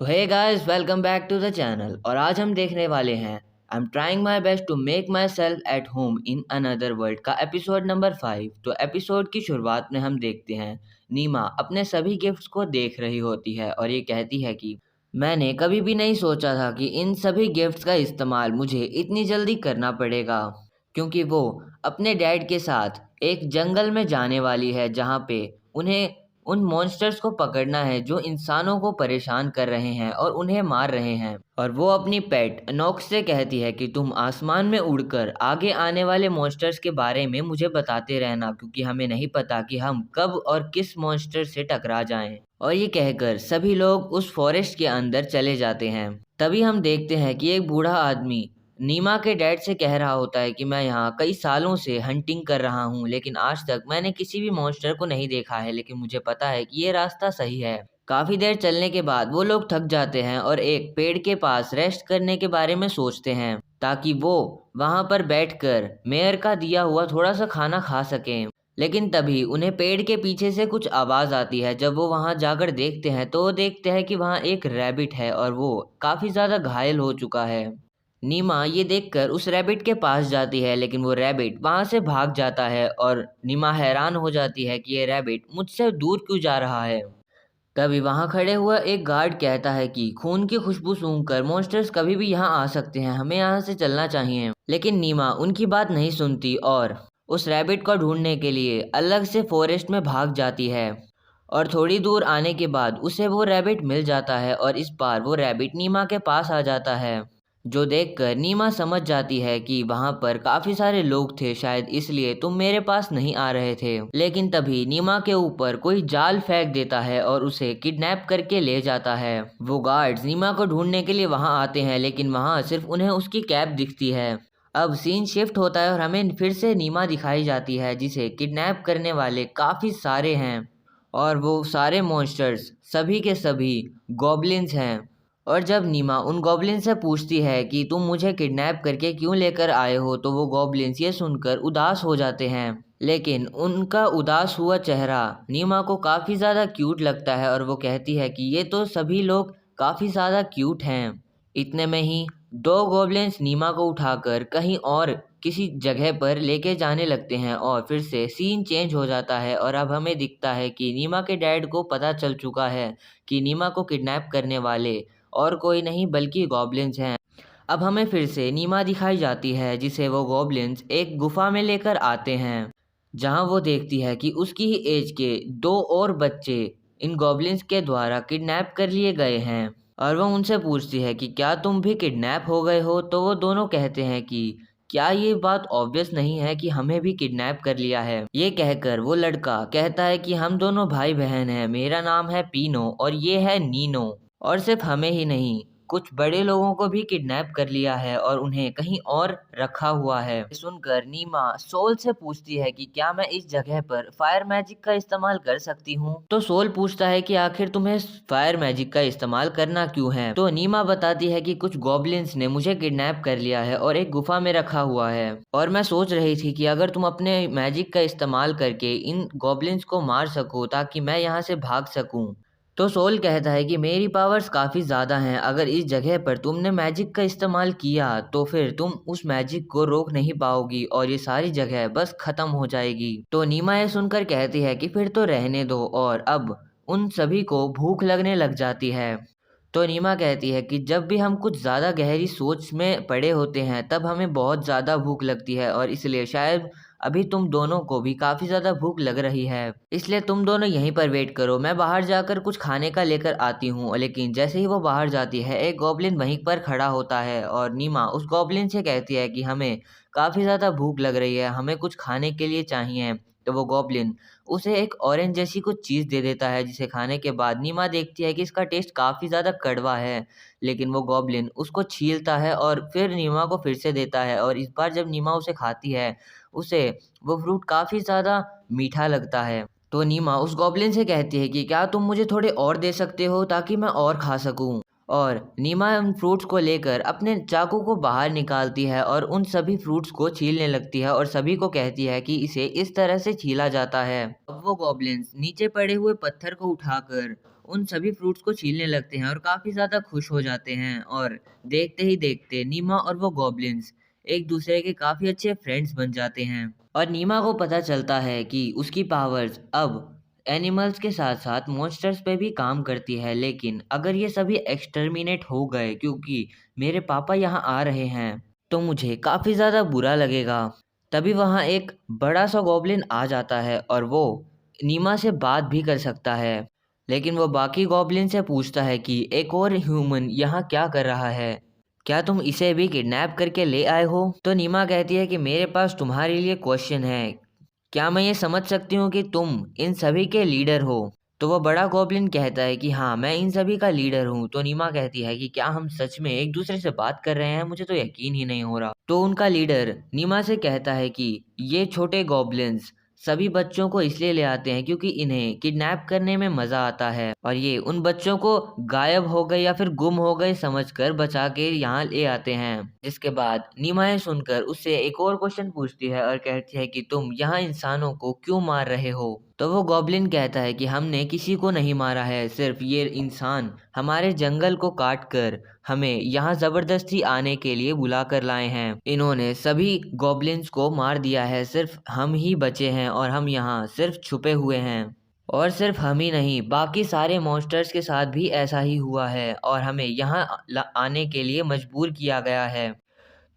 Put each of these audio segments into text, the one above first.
So hey guys, welcome back to the channel. और आज हम देखने वाले हैं I am trying my best to make myself at home in another world का episode number 5। तो एपिसोड की शुरुआत में हम देखते हैं नीमा अपने सभी गिफ्ट्स को देख रही होती है और ये कहती है कि मैंने कभी भी नहीं सोचा था कि इन सभी गिफ्ट्स का इस्तेमाल मुझे इतनी जल्दी करना पड़ेगा, क्योंकि वो अपने डैड के साथ एक जंगल में जाने वाली है जहाँ पे उन्हें उन मॉन्स्टर्स को पकड़ना है जो इंसानों को परेशान कर रहे हैं और उन्हें मार रहे हैं। और वो अपनी पेट अनोक्स से कहती है कि तुम आसमान में उड़कर आगे आने वाले मॉन्स्टर्स के बारे में मुझे बताते रहना, क्योंकि हमें नहीं पता कि हम कब और किस मॉन्स्टर से टकरा जाएं। और ये कहकर सभी लोग उस फॉरेस्ट के अंदर चले जाते हैं। तभी हम देखते हैं कि एक बूढ़ा आदमी नीमा के डैड से कह रहा होता है कि मैं यहाँ कई सालों से हंटिंग कर रहा हूँ, लेकिन आज तक मैंने किसी भी मॉन्स्टर को नहीं देखा है, लेकिन मुझे पता है कि ये रास्ता सही है। काफी देर चलने के बाद वो लोग थक जाते हैं और एक पेड़ के पास रेस्ट करने के बारे में सोचते हैं, ताकि वो वहां पर बैठकर मेयर का दिया हुआ थोड़ा सा खाना खा सकें। लेकिन तभी उन्हें पेड़ के पीछे से कुछ आवाज आती है। जब वो वहां जाकर देखते हैं तो वो देखते हैं कि वहां एक रैबिट है और वो काफी ज्यादा घायल हो चुका है। नीमा ये देखकर उस रैबिट के पास जाती है, लेकिन वो रैबिट वहां से भाग जाता है और नीमा हैरान हो जाती है कि ये रैबिट मुझसे दूर क्यों जा रहा है। तभी वहां खड़े हुआ एक गार्ड कहता है कि खून की खुशबू सूंघकर मॉन्स्टर्स कभी भी यहाँ आ सकते हैं, हमें यहाँ से चलना चाहिए। लेकिन नीमा उनकी बात नहीं सुनती और उस रैबिट को ढूंढने के लिए अलग से फॉरेस्ट में भाग जाती है। और थोड़ी दूर आने के बाद उसे वो रैबिट मिल जाता है और इस बार वो रैबिट नीमा के पास आ जाता है, जो देखकर नीमा समझ जाती है कि वहां पर काफी सारे लोग थे, शायद इसलिए तुम मेरे पास नहीं आ रहे थे। लेकिन तभी नीमा के ऊपर कोई जाल फेंक देता है और उसे किडनैप करके ले जाता है। वो गार्ड्स नीमा को ढूंढने के लिए वहां आते हैं, लेकिन वहां सिर्फ उन्हें उसकी कैप दिखती है। अब सीन शिफ्ट होता है और हमें फिर से नीमा दिखाई जाती है, जिसे किडनैप करने वाले काफी सारे हैं और वो सारे मॉन्स्टर्स सभी के सभी गॉब्लिन्स हैं। और जब नीमा उन गॉब्लिन से पूछती है कि तुम मुझे किडनैप करके क्यों लेकर आए हो, तो वो गॉब्लिन्स ये सुनकर उदास हो जाते हैं। लेकिन उनका उदास हुआ चेहरा नीमा को काफ़ी ज़्यादा क्यूट लगता है और वो कहती है कि ये तो सभी लोग काफ़ी ज़्यादा क्यूट हैं। इतने में ही दो गॉब्लिन्स नीमा को उठाकर कहीं और किसी जगह पर लेके जाने लगते हैं और फिर से सीन चेंज हो जाता है और अब हमें दिखता है कि नीमा के डैड को पता चल चुका है कि नीमा को किडनैप करने वाले और कोई नहीं बल्कि गॉब्लिन्स हैं। अब हमें फिर से नीमा दिखाई जाती है, जिसे वो गॉब्लिन्स एक गुफा में लेकर आते हैं, जहां वो देखती है कि उसकी ही एज के दो और बच्चे इन गॉब्लिन्स के द्वारा किडनैप कर लिए गए हैं। और वो उनसे पूछती है कि क्या तुम भी किडनैप हो गए हो, तो वो दोनों कहते हैं कि क्या ये बात ऑब्वियस नहीं है कि हमें भी किडनैप कर लिया है। ये कहकर वो लड़का कहता है कि हम दोनों भाई बहन हैं, मेरा नाम है पीनो और ये है नीनो, और सिर्फ हमें ही नहीं कुछ बड़े लोगों को भी किडनैप कर लिया है और उन्हें कहीं और रखा हुआ है। सुनकर नीमा सोल से पूछती है कि क्या मैं इस जगह पर फायर मैजिक का इस्तेमाल कर सकती हूँ, तो सोल पूछता है कि आखिर तुम्हें फायर मैजिक का इस्तेमाल करना क्यों है। तो नीमा बताती है कि कुछ गॉब्लिन्स ने मुझे किडनैप कर लिया है और एक गुफा में रखा हुआ है, और मैं सोच रही थी कि अगर तुम अपने मैजिक का इस्तेमाल करके इन गॉब्लिन्स को मार सको ताकि मैं यहाँ से भाग सकूं। तो सोल कहता है कि मेरी पावर्स काफ़ी ज़्यादा हैं, अगर इस जगह पर तुमने मैजिक का इस्तेमाल किया तो फिर तुम उस मैजिक को रोक नहीं पाओगी और ये सारी जगह बस ख़त्म हो जाएगी। तो नीमा ये सुनकर कहती है कि फिर तो रहने दो, और अब उन सभी को भूख लगने लग जाती है। तो नीमा कहती है कि जब भी हम कुछ ज़्यादा गहरी सोच में पड़े होते हैं तब हमें बहुत ज़्यादा भूख लगती है, और इसलिए शायद अभी तुम दोनों को भी काफ़ी ज़्यादा भूख लग रही है, इसलिए तुम दोनों यहीं पर वेट करो, मैं बाहर जाकर कुछ खाने का लेकर आती हूँ। लेकिन जैसे ही वो बाहर जाती है एक गॉब्लिन वहीं पर खड़ा होता है और नीमा उस गॉब्लिन से कहती है कि हमें काफ़ी ज़्यादा भूख लग रही है, हमें कुछ खाने के लिए चाहिए। तो वो गॉब्लिन उसे एक ऑरेंज जैसी कुछ चीज़ दे देता है, जिसे खाने के बाद नीमा देखती है कि इसका टेस्ट काफ़ी ज़्यादा कड़वा है। लेकिन वो गॉब्लिन उसको छीलता है और फिर नीमा को फिर से देता है, और इस बार जब नीमा उसे खाती है उसे वो फ्रूट काफ़ी ज़्यादा मीठा लगता है। तो नीमा उस गॉब्लिन से कहती है कि क्या तुम मुझे थोड़े और दे सकते हो ताकि मैं और खा सकूं। और नीमा उन फ्रूट्स को लेकर अपने चाकू को बाहर निकालती है और उन सभी फ्रूट्स को छीलने लगती है और सभी को कहती है कि इसे इस तरह से छीला जाता है। अब वो गॉब्लिन्स नीचे पड़े हुए पत्थर को उठाकर उन सभी फ्रूट्स को छीलने लगते हैं और काफ़ी ज़्यादा खुश हो जाते हैं। और देखते ही देखते नीमा और वो गॉब्लिन्स एक दूसरे के काफ़ी अच्छे फ्रेंड्स बन जाते हैं। और नीमा को पता चलता है कि उसकी पावर्स अब एनिमल्स के साथ साथ मॉन्स्टर्स पे भी काम करती है, लेकिन अगर ये सभी एक्सटर्मिनेट हो गए क्योंकि मेरे पापा यहाँ आ रहे हैं तो मुझे काफ़ी ज़्यादा बुरा लगेगा। तभी वहाँ एक बड़ा सा गॉब्लिन आ जाता है और वो नीमा से बात भी कर सकता है, लेकिन वो बाकी गॉब्लिन से पूछता है कि एक और ह्यूमन यहाँ क्या कर रहा है, क्या तुम इसे भी किडनैप करके ले आए हो? तो नीमा कहती है कि मेरे पास तुम्हारे लिए क्वेश्चन है, क्या मैं ये समझ सकती हूँ कि तुम इन सभी के लीडर हो? तो वो बड़ा गॉब्लिन कहता है कि हाँ, मैं इन सभी का लीडर हूँ। तो नीमा कहती है कि क्या हम सच में एक दूसरे से बात कर रहे हैं, मुझे तो यकीन ही नहीं हो रहा। तो उनका लीडर नीमा से कहता है कि ये छोटे गॉब्लिन्स सभी बच्चों को इसलिए ले आते हैं क्योंकि इन्हें किडनैप करने में मजा आता है, और ये उन बच्चों को गायब हो गए या फिर गुम हो गए समझकर बचा के यहाँ ले आते हैं। जिसके बाद नीमा ये सुनकर उससे एक और क्वेश्चन पूछती है और कहती है कि तुम यहाँ इंसानों को क्यों मार रहे हो? तो वो गॉब्लिन कहता है कि हमने किसी को नहीं मारा है, सिर्फ ये इंसान हमारे जंगल को काट कर हमें यहाँ जबरदस्ती आने के लिए बुला कर लाए हैं। इन्होंने सभी गॉब्लिन्स को मार दिया है, सिर्फ हम ही बचे हैं और हम यहाँ सिर्फ छुपे हुए हैं। और सिर्फ हम ही नहीं, बाकी सारे मॉन्स्टर्स के साथ भी ऐसा ही हुआ है और हमें यहाँ आने के लिए मजबूर किया गया है।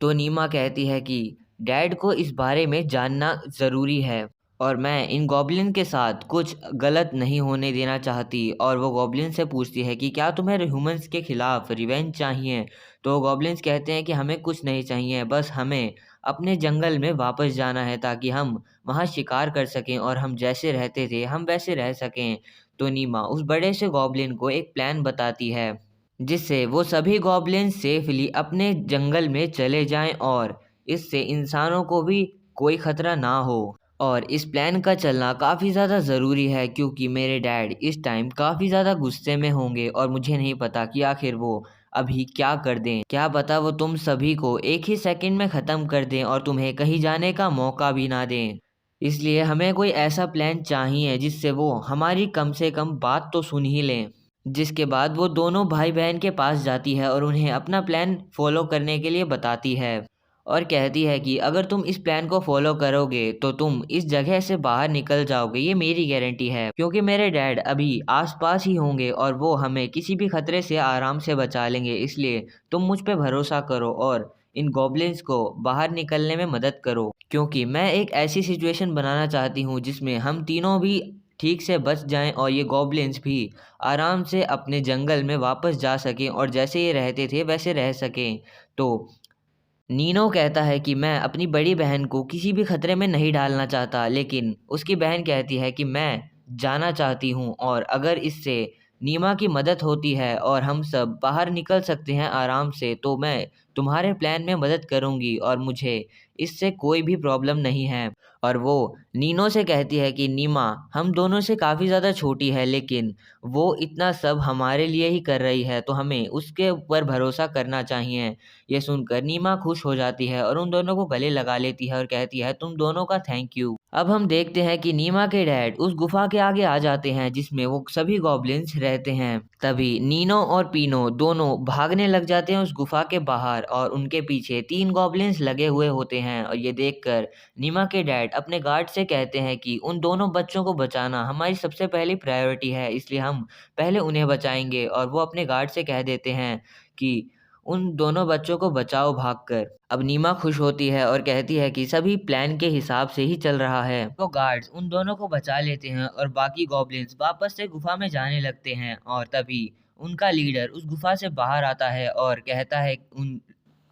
तो नीमा कहती है कि डैड को इस बारे में जानना ज़रूरी है और मैं इन गॉब्लिन के साथ कुछ गलत नहीं होने देना चाहती। और वो गॉब्लिन से पूछती है कि क्या तुम्हें ह्यूमंस के खिलाफ रिवेंज चाहिए? तो गॉब्लिन्स कहते हैं कि हमें कुछ नहीं चाहिए, बस हमें अपने जंगल में वापस जाना है ताकि हम वहाँ शिकार कर सकें और हम जैसे रहते थे हम वैसे रह सकें। तो नीमा उस बड़े से गॉब्लिन को एक प्लान बताती है जिससे वो सभी गॉब्लिन सेफली अपने जंगल में चले जाएं और इससे इंसानों को भी कोई खतरा ना हो। और इस प्लान का चलना काफ़ी ज़्यादा ज़रूरी है क्योंकि मेरे डैड इस टाइम काफ़ी ज़्यादा गुस्से में होंगे और मुझे नहीं पता कि आखिर वो अभी क्या कर दें। क्या पता वो तुम सभी को एक ही सेकंड में ख़त्म कर दें और तुम्हें कहीं जाने का मौका भी ना दें। इसलिए हमें कोई ऐसा प्लान चाहिए जिससे वो हमारी कम से कम बात तो सुन ही लें। जिसके बाद वो दोनों भाई बहन के पास जाती है और उन्हें अपना प्लान फॉलो करने के लिए बताती है और कहती है कि अगर तुम इस प्लान को फॉलो करोगे तो तुम इस जगह से बाहर निकल जाओगे, ये मेरी गारंटी है क्योंकि मेरे डैड अभी आसपास ही होंगे और वो हमें किसी भी खतरे से आराम से बचा लेंगे। इसलिए तुम मुझ पे भरोसा करो और इन गॉब्लिन्स को बाहर निकलने में मदद करो क्योंकि मैं एक ऐसी सिचुएशन बनाना चाहती हूँ जिसमें हम तीनों भी ठीक से बच जाएं और ये गॉब्लिन्स भी आराम से अपने जंगल में वापस जा सकें और जैसे ये रहते थे वैसे रह सकें। तो नीनो कहता है कि मैं अपनी बड़ी बहन को किसी भी खतरे में नहीं डालना चाहता, लेकिन उसकी बहन कहती है कि मैं जाना चाहती हूँ और अगर इससे नीमा की मदद होती है और हम सब बाहर निकल सकते हैं आराम से तो मैं तुम्हारे प्लान में मदद करूँगी और मुझे इससे कोई भी प्रॉब्लम नहीं है। और वो नीनो से कहती है कि नीमा हम दोनों से काफ़ी ज़्यादा छोटी है, लेकिन वो इतना सब हमारे लिए ही कर रही है तो हमें उसके ऊपर भरोसा करना चाहिए। ये सुनकर नीमा खुश हो जाती है और उन दोनों को गले लगा लेती है और कहती है तुम दोनों का थैंक यू। अब हम देखते हैं कि नीमा के डैड उस गुफा के आगे आ जाते हैं जिसमें वो सभी गॉब्लिन्स रहते हैं। तभी नीनो और पीनो दोनों भागने लग जाते हैं उस गुफा के बाहर और उनके पीछे 3 गॉब्लिन्स लगे हुए होते हैं। और ये देखकर नीमा के डैड अपने गार्ड से कहते हैं कि उन दोनों बच्चों को बचाना हमारी सबसे पहली प्रायोरिटी है, इसलिए हम पहले उन्हें बचाएंगे। और वो अपने गार्ड से कह देते हैं कि उन दोनों बच्चों को बचाओ भागकर। अब नीमा खुश होती है और कहती है कि सभी प्लान के हिसाब से ही चल रहा है। वो गार्ड्स उन दोनों को बचा लेते हैं और बाकी गॉब्लिन्स वापस से गुफा में जाने लगते हैं। और तभी उनका लीडर उस गुफा से बाहर आता है और कहता है उन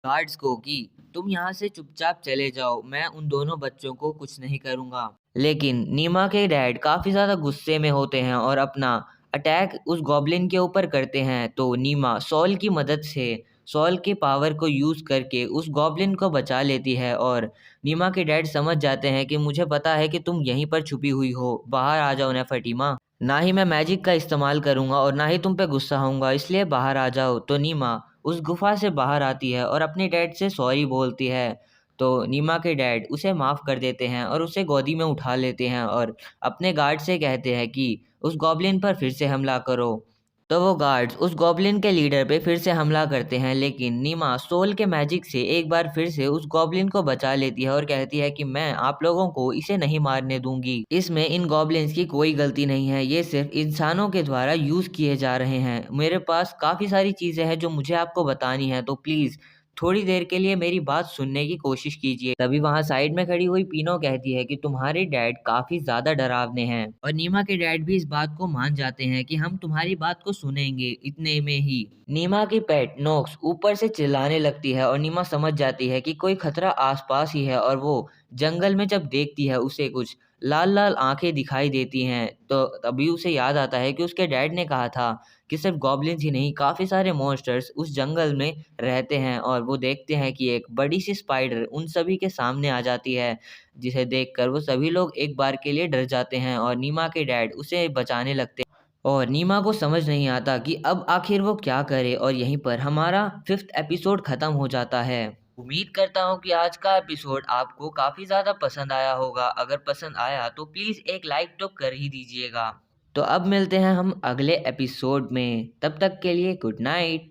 गार्ड्स को कि तुम यहाँ से चुपचाप चले जाओ, मैं उन दोनों बच्चों को कुछ नहीं करूँगा। लेकिन नीमा के डैड काफ़ी ज़्यादा गुस्से में होते हैं और अपना अटैक उस गॉब्लिन के ऊपर करते हैं। तो नीमा सॉल की मदद से सॉल के पावर को यूज़ करके उस गॉब्लिन को बचा लेती है। और नीमा के डैड समझ जाते हैं कि मुझे पता है कि तुम यहीं पर छुपी हुई हो, बाहर आ जाओ नेफर्टिमा। ना ही मैं मैजिक का इस्तेमाल करूँगा और ना ही तुम पे गुस्सा होऊंगा, इसलिए बाहर आ जाओ। तो नीमा उस गुफा से बाहर आती है और अपने डैड से सॉरी बोलती है। तो नीमा के डैड उसे माफ़ कर देते हैं और उसे गोदी में उठा लेते हैं और अपने गार्ड से कहते हैं कि उस गॉब्लिन पर फिर से हमला करो। तो वो गार्ड्स उस गॉब्लिन के लीडर पे फिर से हमला करते हैं, लेकिन नीमा सोल के मैजिक से एक बार फिर से उस गॉब्लिन को बचा लेती है और कहती है कि मैं आप लोगों को इसे नहीं मारने दूंगी। इसमें इन गॉब्लिन्स की कोई गलती नहीं है, ये सिर्फ इंसानों के द्वारा यूज किए जा रहे हैं। मेरे पास काफी सारी चीजें हैं जो मुझे आपको बतानी है, तो प्लीज थोड़ी देर के लिए मेरी बात सुनने की कोशिश कीजिए। तभी वहां साइड में खड़ी हुई पीनो कहती है कि तुम्हारे डैड काफी ज्यादा डरावने हैं, और नीमा के डैड भी इस बात को मान जाते हैं कि हम तुम्हारी बात को सुनेंगे। इतने में ही नीमा की पेट नोक्स ऊपर से चिल्लाने लगती है और नीमा समझ जाती है कि कोई खतरा आसपास ही है, और वो जंगल में जब देखती है उसे कुछ लाल लाल आंखें दिखाई देती हैं। तो तभी उसे याद आता है कि उसके डैड ने कहा था कि सिर्फ गॉब्लिन्स ही नहीं, काफी सारे मॉन्स्टर्स उस जंगल में रहते हैं। और वो देखते हैं कि एक बड़ी सी स्पाइडर उन सभी के सामने आ जाती है, जिसे देखकर वो सभी लोग एक बार के लिए डर जाते हैं और नीमा के डैड उसे बचाने लगते हैं। और नीमा को समझ नहीं आता कि अब आखिर वो क्या करे, और यहीं पर हमारा 5th एपिसोड खत्म हो जाता है। उम्मीद करता हूँ कि आज का एपिसोड आपको काफी ज्यादा पसंद आया होगा। अगर पसंद आया तो प्लीज एक लाइक तो कर ही दीजिएगा। तो अब मिलते हैं हम अगले एपिसोड में, तब तक के लिए गुड नाइट।